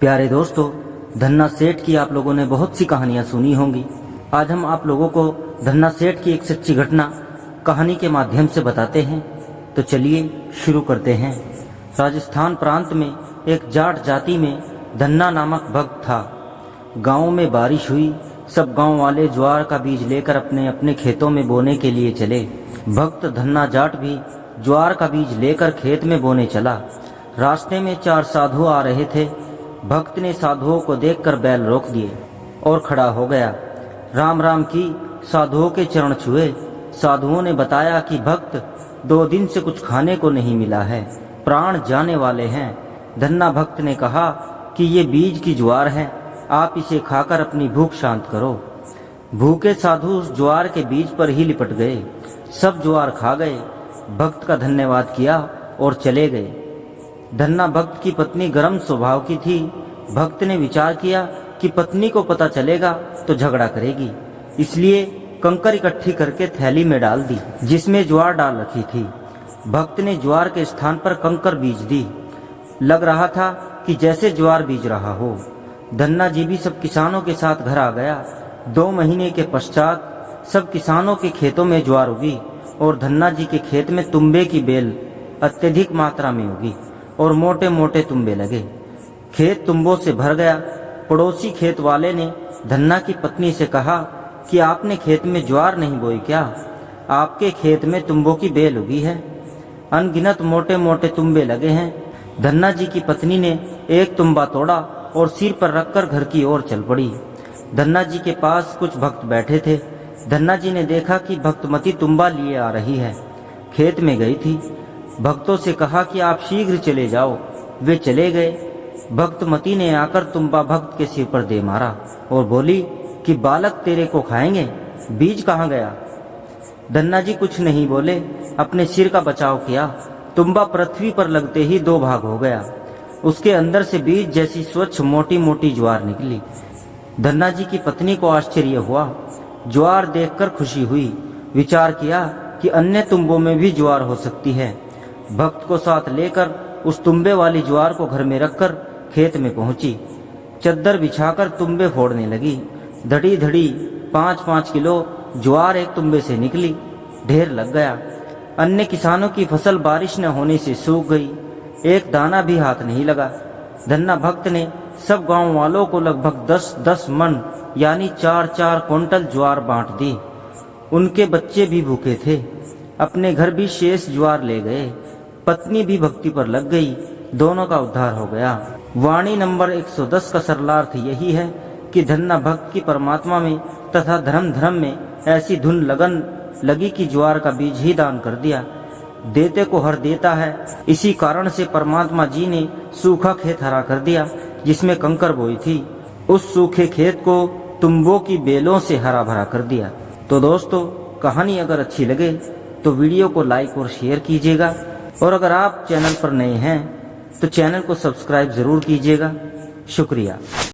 प्यारे दोस्तों, धन्ना सेठ की आप लोगों ने बहुत सी कहानियां सुनी होंगी। आज हम आप लोगों को धन्ना सेठ की एक सच्ची घटना कहानी के माध्यम से बताते हैं। तो चलिए शुरू करते हैं। राजस्थान प्रांत में एक जाट जाति में धन्ना नामक भक्त था। गांव में बारिश हुई। सब गांव वाले ज्वार का बीज लेकर अपने अपने खेतों में बोने के लिए चले। भक्त धन्ना जाट भी ज्वार का बीज लेकर खेत में बोने चला। रास्ते में 4 साधु आ रहे थे। भक्त ने साधुओं को देखकर बैल रोक दिए और खड़ा हो गया। राम राम की साधुओं के चरण छुए। साधुओं ने बताया कि भक्त 2 दिन से कुछ खाने को नहीं मिला है, प्राण जाने वाले हैं। धन्ना भक्त ने कहा कि ये बीज की ज्वार है, आप इसे खाकर अपनी भूख शांत करो। भूखे साधु उस ज्वार के बीज पर ही लिपट गए। सब ज्वार खा गए। भक्त का धन्यवाद किया और चले गए। धन्ना भक्त की पत्नी गर्म स्वभाव की थी। भक्त ने विचार किया कि पत्नी को पता चलेगा तो झगड़ा करेगी, इसलिए कंकर इकट्ठी करके थैली में डाल दी जिसमें ज्वार डाल रखी थी। भक्त ने ज्वार के स्थान पर कंकर बीज दी। लग रहा था कि जैसे ज्वार बीज रहा हो। धन्ना जी भी सब किसानों के साथ घर आ गया। 2 महीने के पश्चात सब किसानों के खेतों में ज्वार उगी और धन्ना जी के खेत में तुम्बे की बेल अत्यधिक मात्रा में उगी और मोटे मोटे तुम्बे लगे। खेत तुम्बों से भर गया। पड़ोसी खेत वाले ने धन्ना की पत्नी से कहा कि आपने खेत में ज्वार नहीं बोई क्या? आपके खेत में तुम्बों की बेल उगी है, अनगिनत मोटे मोटे तुम्बे लगे हैं। धन्ना जी की पत्नी ने एक तुम्बा तोड़ा और सिर पर रखकर घर की ओर चल पड़ी। धन्ना जी के पास कुछ भक्त बैठे थे। धन्ना जी ने देखा कि भक्तमती तुम्बा लिए आ रही है। खेत में गई थी। भक्तों से कहा कि आप शीघ्र चले जाओ। वे चले गए। भक्तमती ने आकर तुम्बा भक्त के सिर पर दे मारा और बोली कि बालक तेरे को खाएंगे, बीज कहाँ गया? धन्ना जी कुछ नहीं बोले, अपने सिर का बचाव किया। तुम्बा पृथ्वी पर लगते ही 2 भाग हो गया। उसके अंदर से बीज जैसी स्वच्छ मोटी मोटी ज्वार निकली। धन्ना जी की पत्नी को आश्चर्य हुआ। ज्वार देखकर खुशी हुई। विचार किया कि अन्य तुम्बों में भी ज्वार हो सकती है। भक्त को साथ लेकर उस तुम्बे वाली ज्वार को घर में रखकर खेत में पहुंची। चद्दर बिछाकर तुम्बे फोड़ने लगी। धड़ी धड़ी 5-5 किलो ज्वार एक तुम्बे से निकली। ढेर लग गया। अन्य किसानों की फसल बारिश न होने से सूख गई। एक दाना भी हाथ नहीं लगा। धन्ना भक्त ने सब गांव वालों को लगभग 10-10 मन यानी 4-4 क्विंटल ज्वार बांट दी। उनके बच्चे भी भूखे थे। अपने घर भी शेष ज्वार ले गए। पत्नी भी भक्ति पर लग गई। दोनों का उद्धार हो गया। वाणी नंबर 110 का सरलार्थ यही है कि धन्ना भक्त की परमात्मा में तथा धर्म धर्म में ऐसी धुन लगन लगी कि ज्वार का बीज ही दान कर दिया। देते को हर देता है। इसी कारण से परमात्मा जी ने सूखा खेत हरा कर दिया जिसमें कंकर बोई थी। उस सूखे खेत को तुम्बों की बेलों से हरा भरा कर दिया। तो दोस्तों, कहानी अगर अच्छी लगे तो वीडियो को लाइक और शेयर कीजिएगा, और अगर आप चैनल पर नए हैं तो चैनल को सब्सक्राइब जरूर कीजिएगा। शुक्रिया।